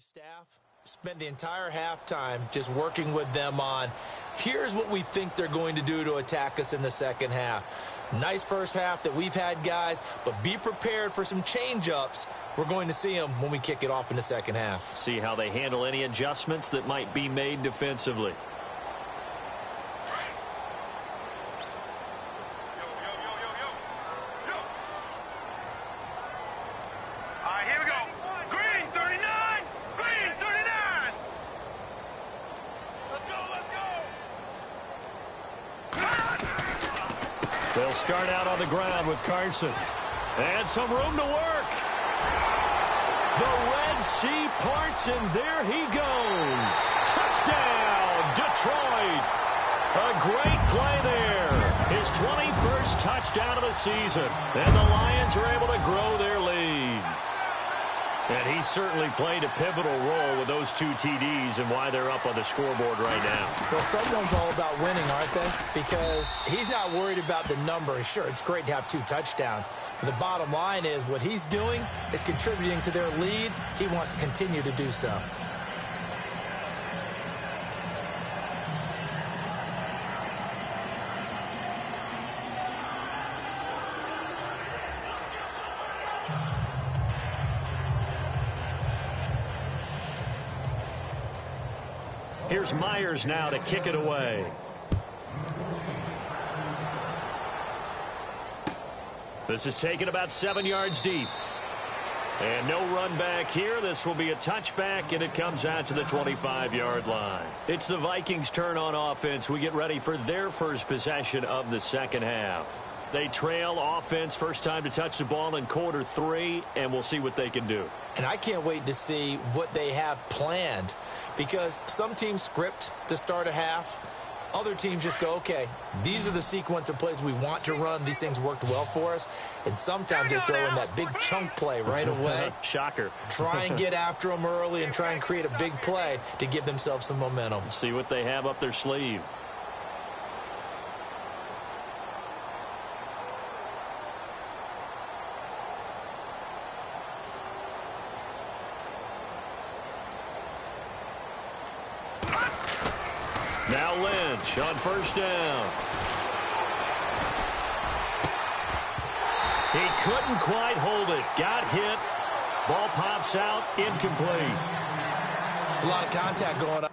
Staff spent the entire halftime just working with them on, here's what we think they're going to do to attack us in the second half. Nice first half that we've had, guys, but be prepared for some change-ups. We're going to see them when we kick it off in the second half. See how they handle any adjustments that might be made defensively. They'll start out on the ground with Carson. And some room to work. The Red Sea parts, and there he goes. Touchdown, Detroit. A great play there. His 21st touchdown of the season. And the Lions are able to grow their lead. And he certainly played a pivotal role with those two TDs and why they're up on the scoreboard right now. Well, someone's all about winning, aren't they? Because he's not worried about the number. Sure, it's great to have 2 touchdowns. But the bottom line is what he's doing is contributing to their lead. He wants to continue to do so. Here's Myers now to kick it away. This is taken about 7 yards deep. And no run back here. This will be a touchback, and it comes out to the 25-yard line. It's the Vikings' turn on offense. We get ready for their first possession of the second half. They trail offense, first time to touch the ball in quarter 3, and we'll see what they can do. And I can't wait to see what they have planned, because some teams script to start a half. Other teams just go, okay, these are the sequence of plays we want to run. These things worked well for us. And sometimes they throw in that big chunk play right away. Shocker. Try and get after them early and try and create a big play to give themselves some momentum. See what they have up their sleeve. Now Lynch on first down. He couldn't quite hold it. Got hit. Ball pops out. Incomplete. It's a lot of contact going on.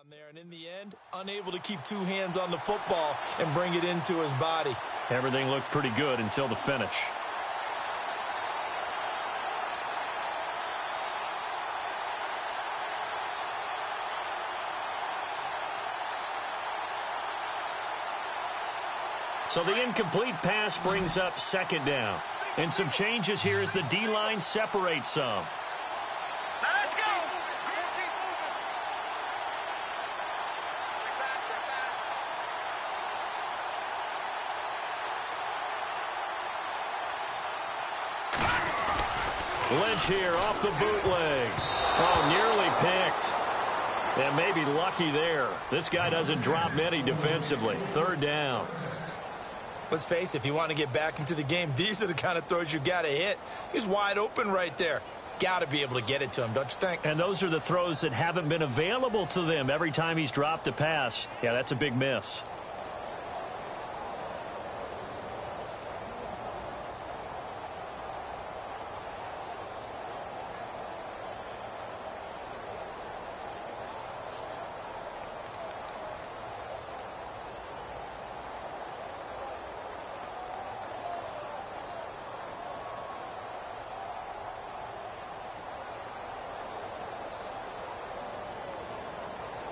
There, and in the end, unable to keep 2 hands on the football and bring it into his body. Everything looked pretty good until the finish. So the incomplete pass brings up second down. And some changes here as the D-line separates some. Lynch here off the bootleg. Oh, nearly picked. And maybe lucky there. This guy doesn't drop many defensively. Third down. Let's face it, if you want to get back into the game, these are the kind of throws you got to hit. He's wide open right there. Got to be able to get it to him, don't you think? And those are the throws that haven't been available to them every time he's dropped a pass. Yeah, that's a big miss.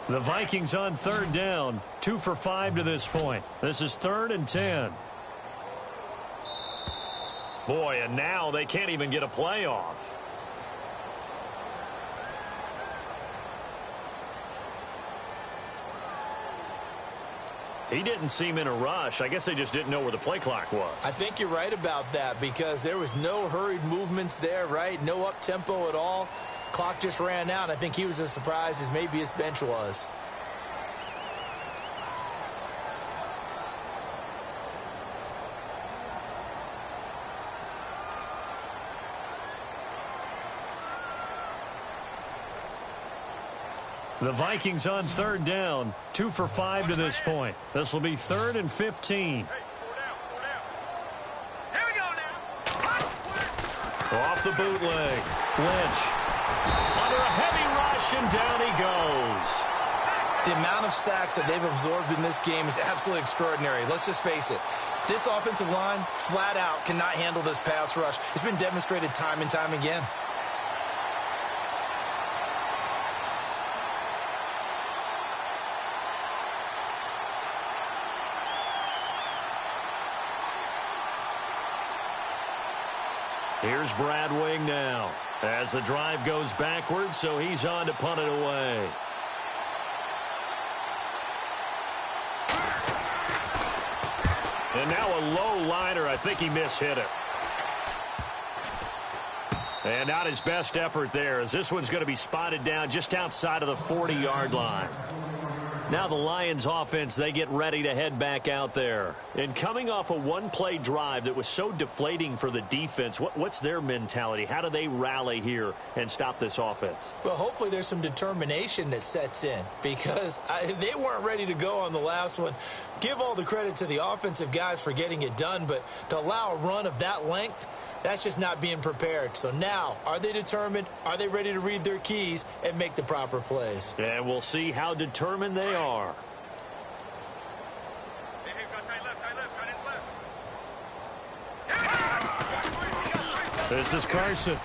The Vikings on third down, 2 for 5 to this point. This is 3rd and 10. Boy, and now they can't even get a play off. He didn't seem in a rush. I guess they just didn't know where the play clock was. I think you're right about that because there was no hurried movements there, right? No up-tempo at all. Clock just ran out. I think he was as surprised as maybe his bench was. The Vikings on third down, 2 for 5 to this point. This will be 3rd and 15. Off the bootleg. Lynch. Under a heavy rush, and down he goes. The amount of sacks that they've absorbed in this game is absolutely extraordinary. Let's just face it. This offensive line, flat out, cannot handle this pass rush. It's been demonstrated time and time again. Here's Brad Wing now as the drive goes backwards, so he's on to punt it away. And now a low liner. I think he mishit it. And not his best effort there, as this one's going to be spotted down just outside of the 40-yard line. Now the Lions offense, they get ready to head back out there. And coming off a one-play drive that was so deflating for the defense, what's their mentality? How do they rally here and stop this offense? Well, hopefully there's some determination that sets in because they weren't ready to go on the last one. Give all the credit to the offensive guys for getting it done, but to allow a run of that length, that's just not being prepared. So now, are they determined? Are they ready to read their keys and make the proper plays? And we'll see how determined they are. This is Carson.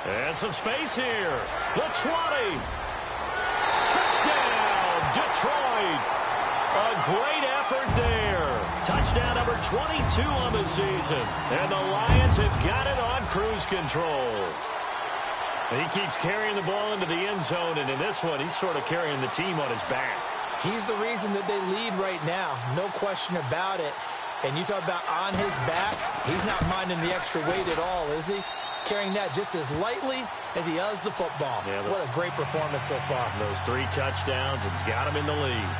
And some space here. The 20. Touchdown, Detroit. A great effort there. Touchdown number 22 on the season. And the Lions have got it on cruise control. He keeps carrying the ball into the end zone, and in this one, he's sort of carrying the team on his back. He's the reason that they lead right now. No question about it. And you talk about on his back, he's not minding the extra weight at all, is he? Carrying that just as lightly as he does the football. Yeah, what a great performance so far. Those 3 touchdowns, it's got him in the lead.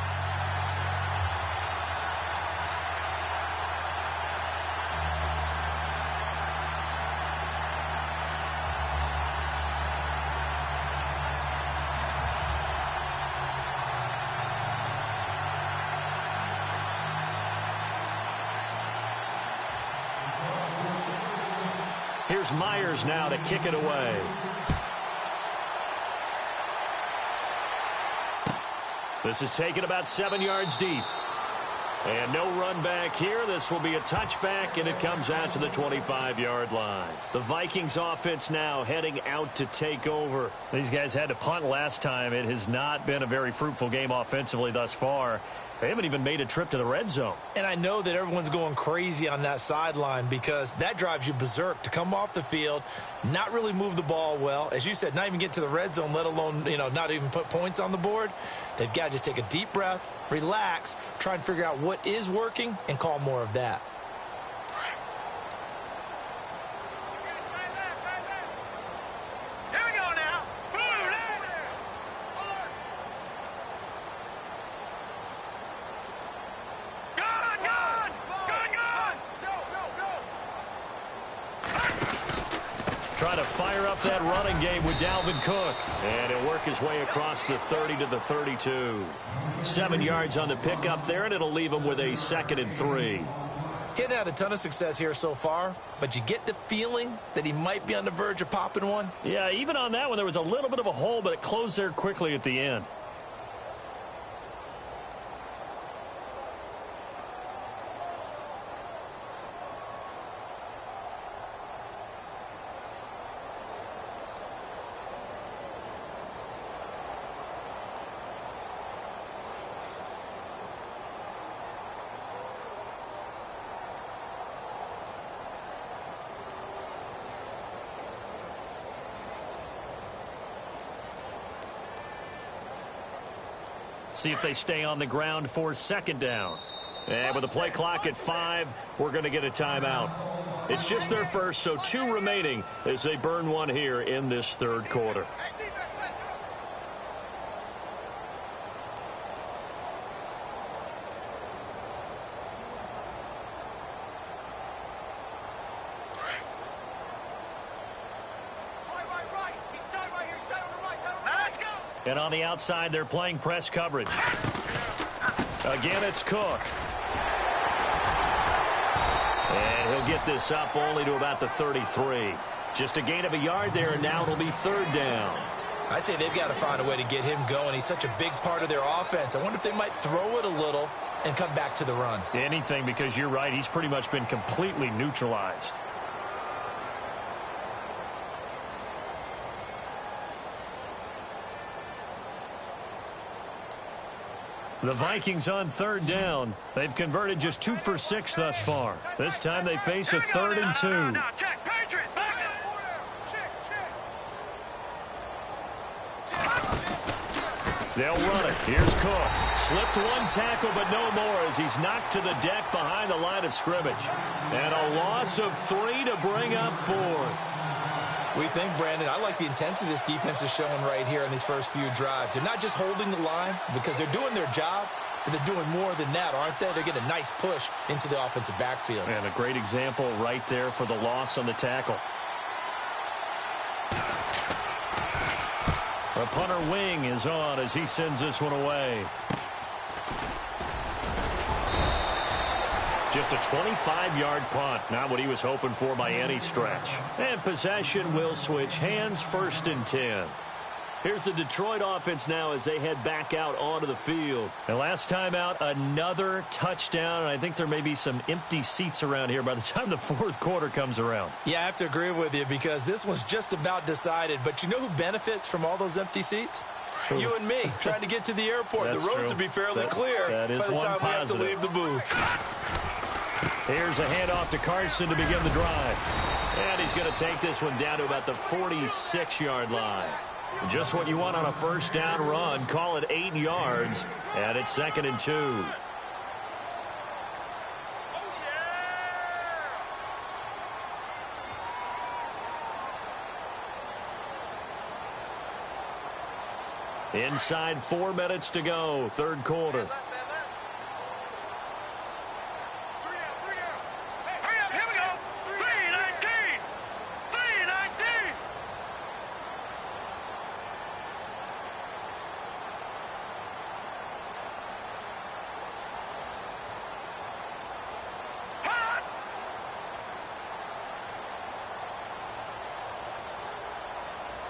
Here's Myers now to kick it away. This is taken about 7 yards deep. And no run back here. This will be a touchback, and it comes out to the 25-yard line. The Vikings offense now heading out to take over. These guys had to punt last time. It has not been a very fruitful game offensively thus far. They haven't even made a trip to the red zone. And I know that everyone's going crazy on that sideline because that drives you berserk to come off the field, not really move the ball well. As you said, not even get to the red zone, let alone, not even put points on the board. They've got to just take a deep breath, relax, try and figure out what is working, and call more of that. Try to fire up that running game with Dalvin Cook. And he'll work his way across the 30 to the 32. 7 yards on the pickup there, and it'll leave him with a 2nd and 3. He hadn't had a ton of success here so far, but you get the feeling that he might be on the verge of popping one. Yeah, even on that one, there was a little bit of a hole, but it closed there quickly at the end. See if they stay on the ground for second down. And with the play clock at 5, we're going to get a timeout. It's just their first, so 2 remaining as they burn one here in this third quarter. And on the outside, they're playing press coverage. Again, it's Cook. And he'll get this up only to about the 33. Just a gain of a yard there, and now it'll be third down. I'd say they've got to find a way to get him going. He's such a big part of their offense. I wonder if they might throw it a little and come back to the run. Anything, because you're right. He's pretty much been completely neutralized. The Vikings on third down. They've converted just 2 for 6 thus far. This time they face a 3rd and 2. They'll run it. Here's Cook. Slipped one tackle, but no more as he's knocked to the deck behind the line of scrimmage. And a loss of 3 to bring up 4. We think, Brandon, I like the intensity this defense is showing right here in these first few drives. They're not just holding the line because they're doing their job, but they're doing more than that, aren't they? They're getting a nice push into the offensive backfield. And a great example right there for the loss on the tackle. The punter wing is on as he sends this one away. Just a 25-yard punt, not what he was hoping for by any stretch. And possession will switch hands, 1st and 10. Here's the Detroit offense now as they head back out onto the field. And last time out, another touchdown. And I think there may be some empty seats around here by the time the 4th quarter comes around. Yeah, I have to agree with you because this one's just about decided. But you know who benefits from all those empty seats? You and me, trying to get to the airport. The roads will be fairly clear by the time we have to leave the booth. Here's a handoff to Carson to begin the drive. And he's going to take this one down to about the 46-yard line. Just what you want on a first down run. Call it 8 yards. And it's 2nd and 2. Inside 4 minutes to go. Third quarter.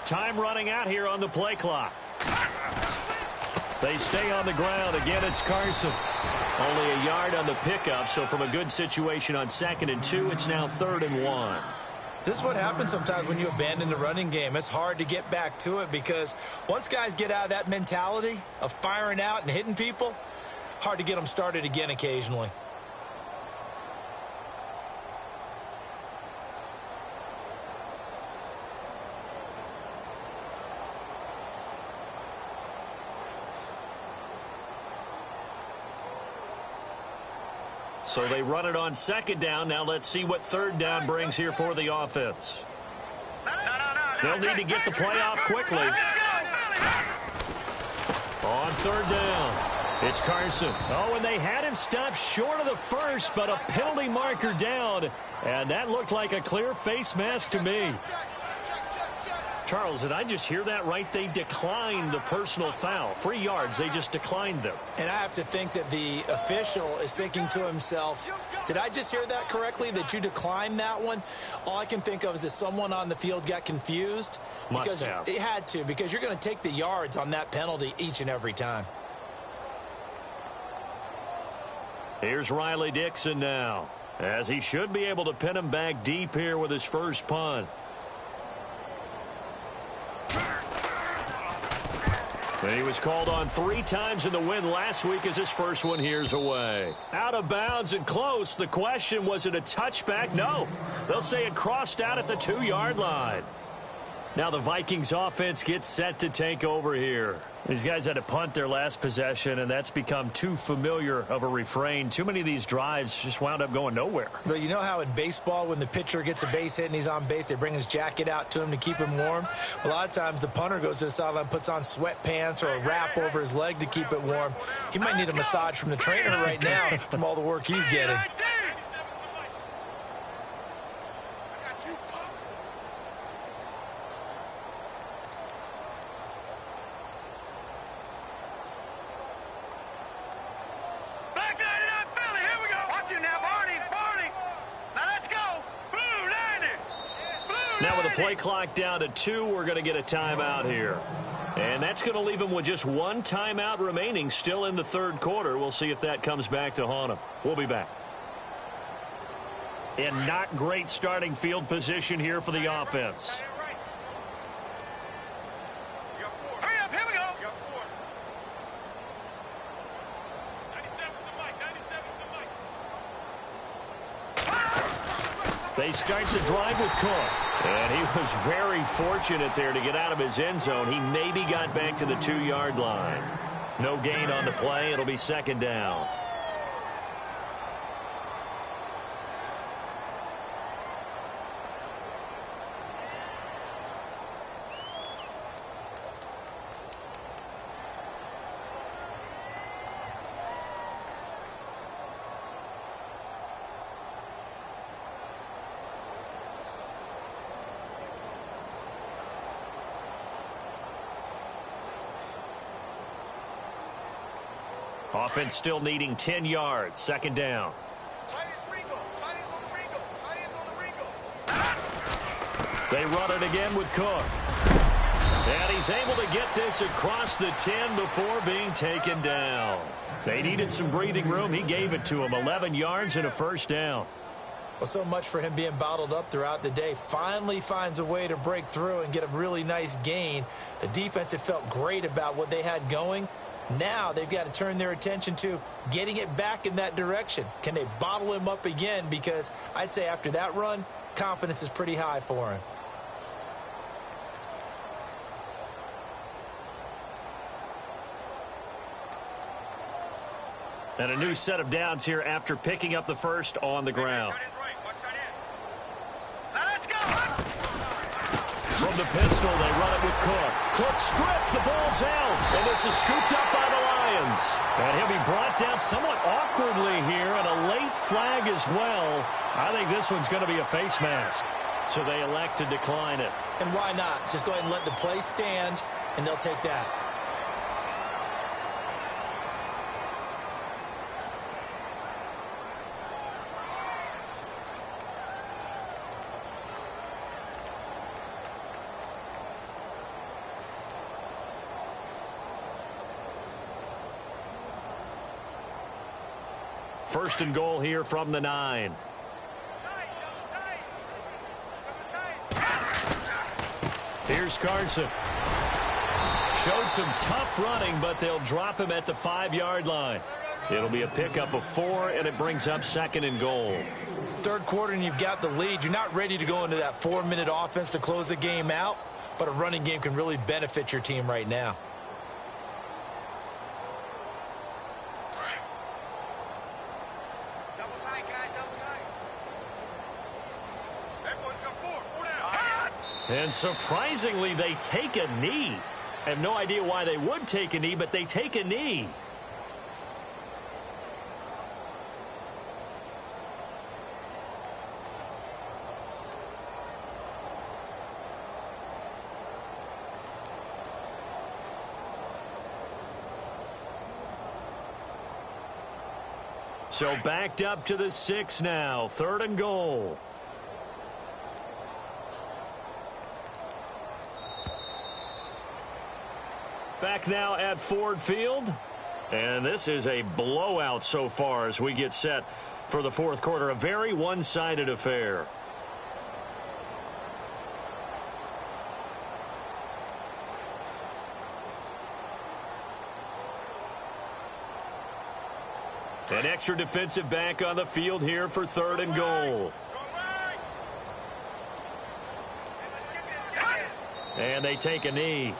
Time running out here on the play clock. They stay on the ground. Again, it's Carson. Only a yard on the pickup, so from a good situation on 2nd and 2, it's now 3rd and 1. This is what happens sometimes when you abandon the running game. It's hard to get back to it because once guys get out of that mentality of firing out and hitting people, hard to get them started again occasionally. So they run it on 2nd down. Now let's see what 3rd down brings here for the offense. They'll need to get the play off quickly. On 3rd down, it's Carson. Oh, and they had him stopped short of the first, but a penalty marker down. And that looked like a clear face mask to me. Charles, did I just hear that right? They declined the personal foul. 3 yards, they just declined them. And I have to think that the official is thinking to himself, did I just hear that correctly, that you declined that one? All I can think of is that someone on the field got confused. Must have. It had to, because you're going to take the yards on that penalty each and every time. Here's Riley Dixon now, as he should be able to pin him back deep here with his first punt. And he was called on 3 times in the win last week as his first one here's away. Out of bounds and close. The question, was it a touchback? No. They'll say it crossed out at the 2-yard line. Now the Vikings offense gets set to take over here. These guys had to punt their last possession, and that's become too familiar of a refrain. Too many of these drives just wound up going nowhere. Well, you know how in baseball when the pitcher gets a base hit and he's on base, they bring his jacket out to him to keep him warm? A lot of times the punter goes to the sideline, puts on sweatpants or a wrap over his leg to keep it warm. He might need a massage from the trainer right now from all the work he's getting. Now with the play clock down to 2, we're going to get a timeout here. And that's going to leave them with just one timeout remaining still in the third quarter. We'll see if that comes back to haunt them. We'll be back. And not great starting field position here for the offense. Hurry up, here we go. They start the drive with Cook. And he was very fortunate there to get out of his end zone. He maybe got back to the 2-yard line. No gain on the play. It'll be second down. Offense still needing 10 yards. Second down. They run it again with Cook. And he's able to get this across the 10 before being taken down. They needed some breathing room. He gave it to him. 11 yards and a first down. Well, so much for him being bottled up throughout the day. Finally finds a way to break through and get a really nice gain. The defense had felt great about what they had going. Now they've got to turn their attention to getting it back in that direction. Can they bottle him up again? Because I'd say after that run, confidence is pretty high for him. And a new set of downs here after picking up the first on the ground. From the pistol, they run it with Cook. Cook stripped, the ball's out, and this is scooped up by the Lions. And he'll be brought down somewhat awkwardly here, and a late flag as well. I think this one's going to be a face mask. So they elect to decline it. And why not? Just go ahead and let the play stand, and they'll take that. First and goal here from the 9. Here's Carson. Showed some tough running, but they'll drop him at the 5-yard line. It'll be a pickup of 4, and it brings up second and goal. Third quarter, and you've got the lead. You're not ready to go into that 4-minute offense to close the game out, but a running game can really benefit your team right now. And surprisingly, they take a knee. I have no idea why they would take a knee, but they take a knee. So backed up to the 6 now. Third and goal. Back now at Ford Field. And this is a blowout so far as we get set for the fourth quarter. A very one-sided affair. An extra defensive back on the field here for third and goal. And they take a knee.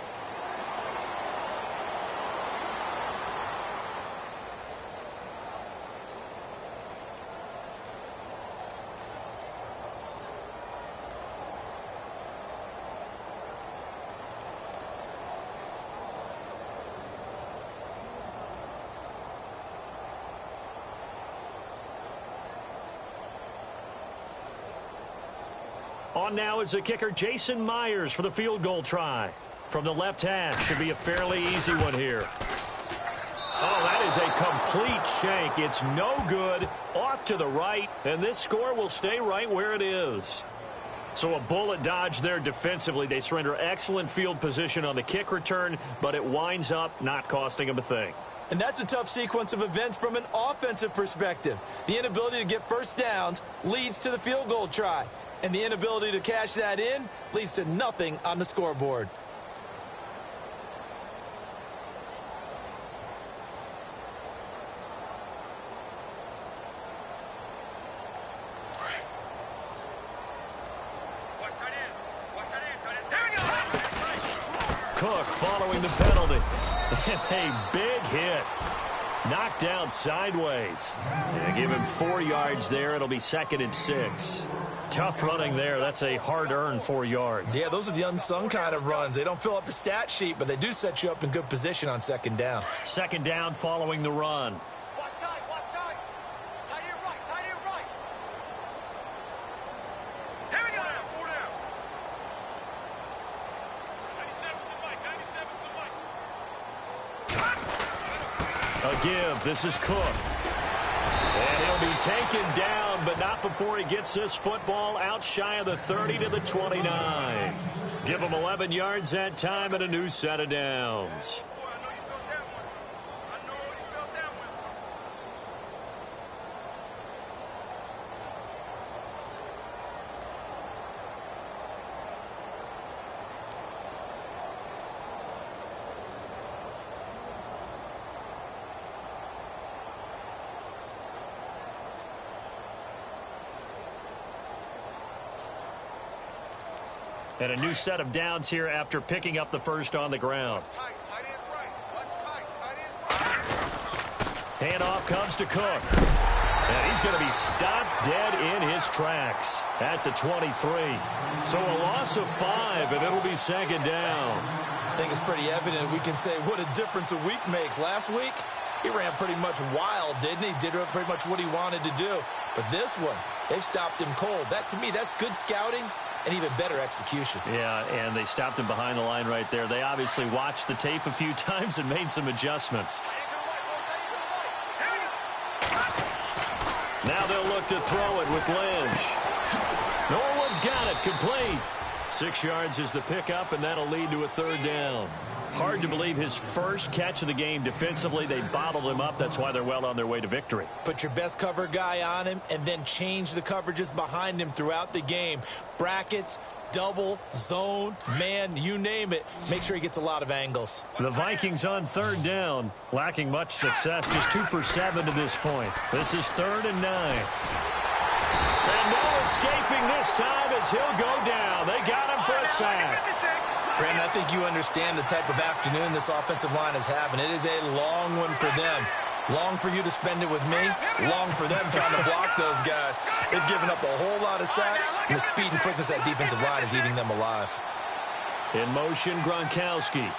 On now is the kicker, Jason Myers, for the field goal try. From the left hash, should be a fairly easy one here. Oh, that is a complete shank. It's no good. Off to the right, and this score will stay right where it is. So a bullet dodge there defensively. They surrender excellent field position on the kick return, but it winds up not costing them a thing. And that's a tough sequence of events from an offensive perspective. The inability to get first downs leads to the field goal try. And the inability to cash that in leads to nothing on the scoreboard. Cook following the penalty. And a big hit. Knocked down sideways. Yeah, give him 4 yards there. It'll be 2nd and 6. Tough running there. That's a hard-earned 4 yards. Yeah, those are the unsung kind of runs. They don't fill up the stat sheet, but they do set you up in good position on 2nd down. 2nd down following the run. Watch tight, watch tight. Tight end right, tight end right. Here we go. 4 down. 97 to the mic, 97 to the mic. A give. This is Cook. And he'll be taken down, but not before he gets this football out shy of the 30 to the 29. Give him 11 yards that time and a new set of downs. And a new set of downs here after picking up the first on the ground. Handoff comes to Cook. And he's going to be stopped dead in his tracks at the 23. So a loss of 5, and it'll be 2nd down. I think it's pretty evident. We can say what a difference a week makes. Last week, he ran pretty much wild, didn't he? Did pretty much what he wanted to do. But this one, they stopped him cold. That, to me, that's good scouting. And even better execution. Yeah, and they stopped him behind the line right there. They obviously watched the tape a few times and made some adjustments. Now they'll look to throw it with Lynch. No one's got it. Complete. 6 yards is the pickup, and that'll lead to a 3rd down. Hard to believe his first catch of the game defensively. They bottled him up. That's why they're well on their way to victory. Put your best cover guy on him and then change the coverages behind him throughout the game. Brackets, double, zone, man, you name it. Make sure he gets a lot of angles. The Vikings on 3rd down, lacking much success. Just 2 for 7 to this point. This is 3rd and 9. And no escaping this time as he'll go down. They got him for a sack. Brandon, I think you understand the type of afternoon this offensive line is having. It is a long one for them. Long for you to spend it with me. Long for them trying to block those guys. They've given up a whole lot of sacks, and the speed and quickness of that defensive line is eating them alive. In motion, Gronkowski.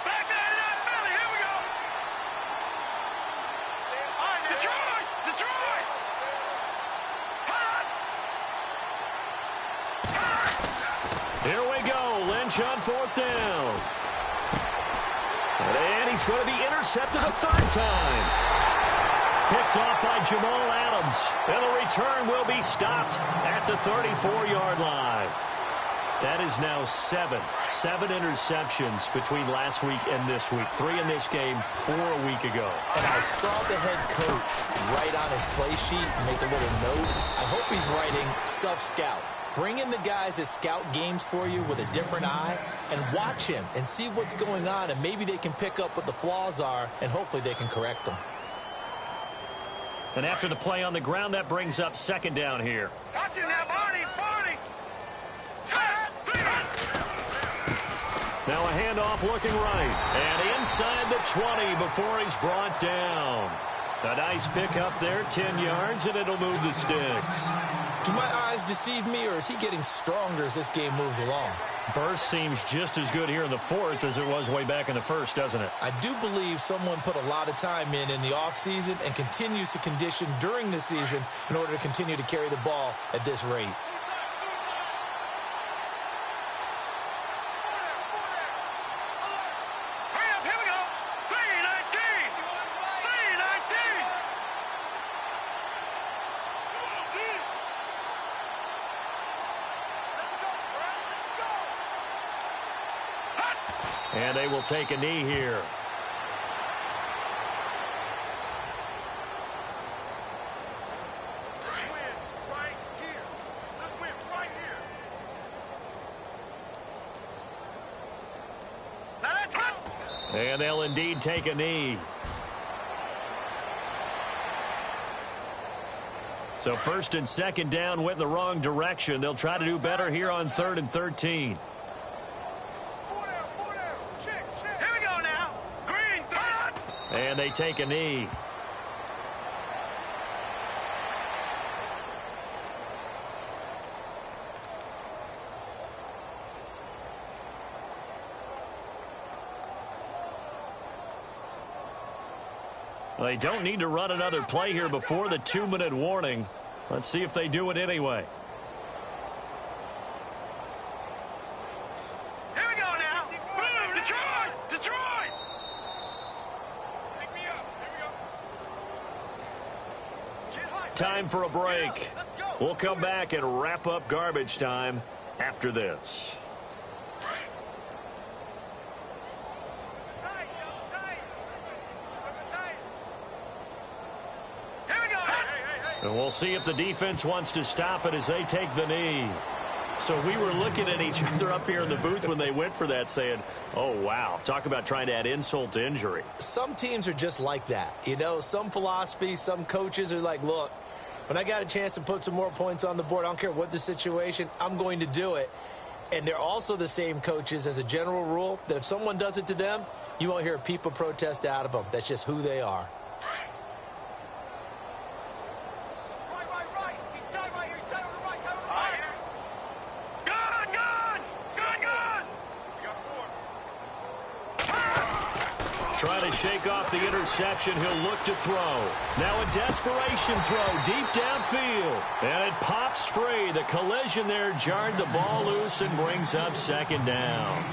Here we go. Lynch on 4th down. And he's going to be intercepted a 3rd time. Picked off by Jamal Adams. And the return will be stopped at the 34-yard line. That is now 7 interceptions between last week and this week. 3 in this game, 4 a week ago. And I saw the head coach write on his play sheet and make a little note. I hope he's writing self-scout. Bring in the guys that scout games for you with a different eye and watch him and see what's going on, and maybe they can pick up what the flaws are, and hopefully they can correct them. And after the play on the ground, that brings up 2nd down here. Watch it now, Barney, Barney. Now a handoff looking right. And inside the 20 before he's brought down. A nice pickup there, 10 yards, and it'll move the sticks. Do my eyes deceive me, or is he getting stronger as this game moves along? Burst seems just as good here in the fourth as it was way back in the first, doesn't it? I do believe someone put a lot of time in the offseason and continues to condition during the season in order to continue to carry the ball at this rate. And they will take a knee here. And they'll indeed take a knee. So first and second down went in the wrong direction. They'll try to do better here on 3rd and 13. And they take a knee. They don't need to run another play here before the 2-minute warning. Let's see if they do it anyway. Here we go now. Boom, Detroit! Detroit! Pick me up. Here we go. Time for a break. We'll come back and wrap up garbage time after this. And we'll see if the defense wants to stop it as they take the knee. So we were looking at each other up here in the booth when they went for that saying, oh, wow, talk about trying to add insult to injury. Some teams are just like that. You know, some philosophies, some coaches are like, look, when I got a chance to put some more points on the board, I don't care what the situation, I'm going to do it. And they're also the same coaches as a general rule that if someone does it to them, you won't hear a peep of protest out of them. That's just who they are. Trying to shake off the interception. He'll look to throw. Now a desperation throw deep downfield. And it pops free. The collision there jarred the ball loose and brings up second down.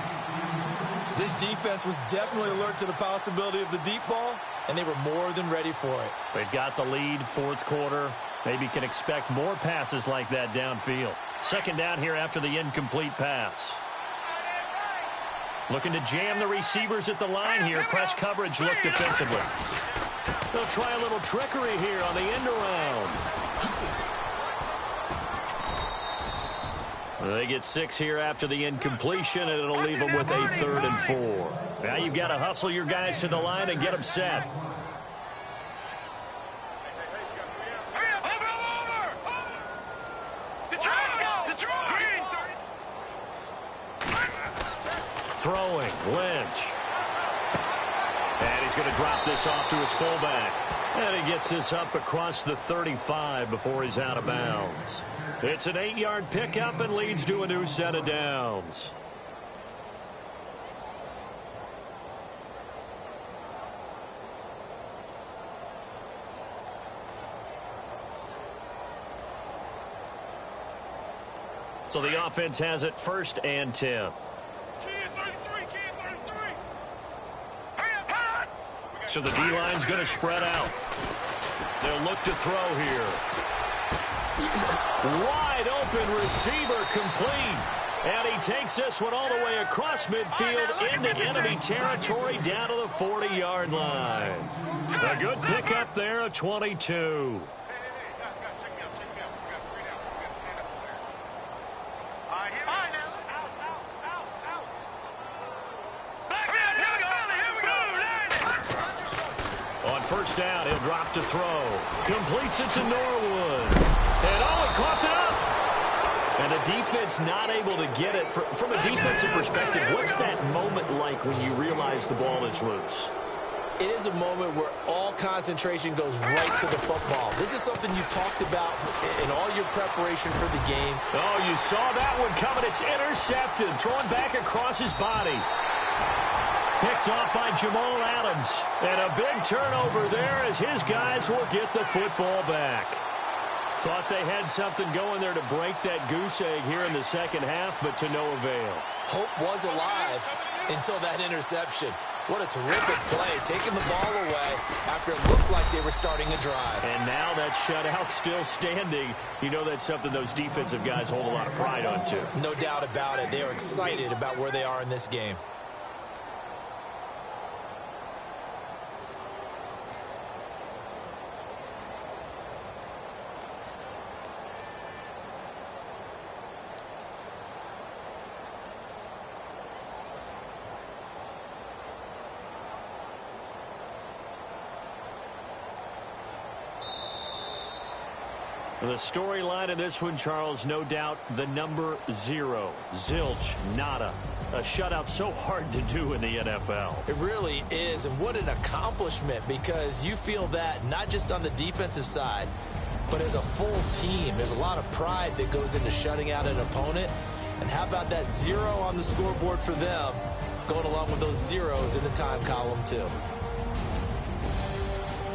This defense was definitely alert to the possibility of the deep ball, and they were more than ready for it. They've got the lead, fourth quarter. Maybe can expect more passes like that downfield. Second down here after the incomplete pass. Looking to jam the receivers at the line here. Press coverage look defensively. They'll try a little trickery here on the end around. They get 6 here after the incompletion, and it'll leave them with a 3rd and 4. Now you've got to hustle your guys to the line and get them set. Throwing, Lynch. And he's going to drop this off to his fullback. And he gets this up across the 35 before he's out of bounds. It's an 8-yard pickup and leads to a new set of downs. So the offense has it 1st and 10. So the D-line's going to spread out. They'll look to throw here. Wide open receiver complete. And he takes this one all the way across midfield into enemy territory down to the 40-yard line. A good pickup there, a 22. First down, he'll drop to throw. Completes it to Norwood. And he coughed it up. And the defense not able to get it. From a defensive perspective, what's that moment like when you realize the ball is loose? It is a moment where all concentration goes right to the football. This is something you've talked about in all your preparation for the game. Oh, you saw that one coming. It's intercepted. Thrown back across his body. Picked off by Jamal Adams. And a big turnover there as his guys will get the football back. Thought they had something going there to break that goose egg here in the second half, but to no avail. Hope was alive until that interception. What a terrific play, taking the ball away after it looked like they were starting a drive. And now that shutout still standing. You know that's something those defensive guys hold a lot of pride on, too. No doubt about it. They are excited about where they are in this game. The storyline of this one, Charles, no doubt the number 0. Zilch, nada. A shutout so hard to do in the NFL. It really is, and what an accomplishment, because you feel that not just on the defensive side, but as a full team. There's a lot of pride that goes into shutting out an opponent. And how about that 0 on the scoreboard for them, going along with those zeros in the time column, too.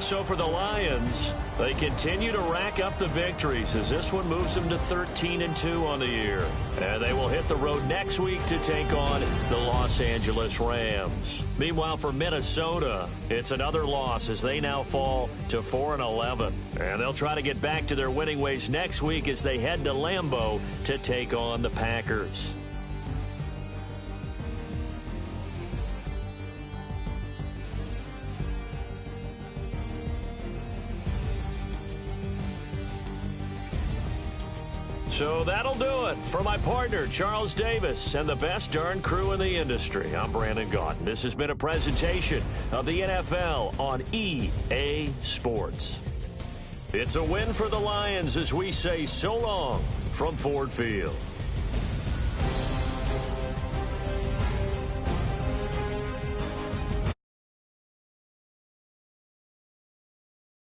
So for the Lions, they continue to rack up the victories as this one moves them to 13-2 on the year. And they will hit the road next week to take on the Los Angeles Rams. Meanwhile, for Minnesota, it's another loss as they now fall to 4-11. And they'll try to get back to their winning ways next week as they head to Lambeau to take on the Packers. So that'll do it. For my partner, Charles Davis, and the best darn crew in the industry, I'm Brandon Gaudin. This has been a presentation of the NFL on EA Sports. It's a win for the Lions as we say so long from Ford Field.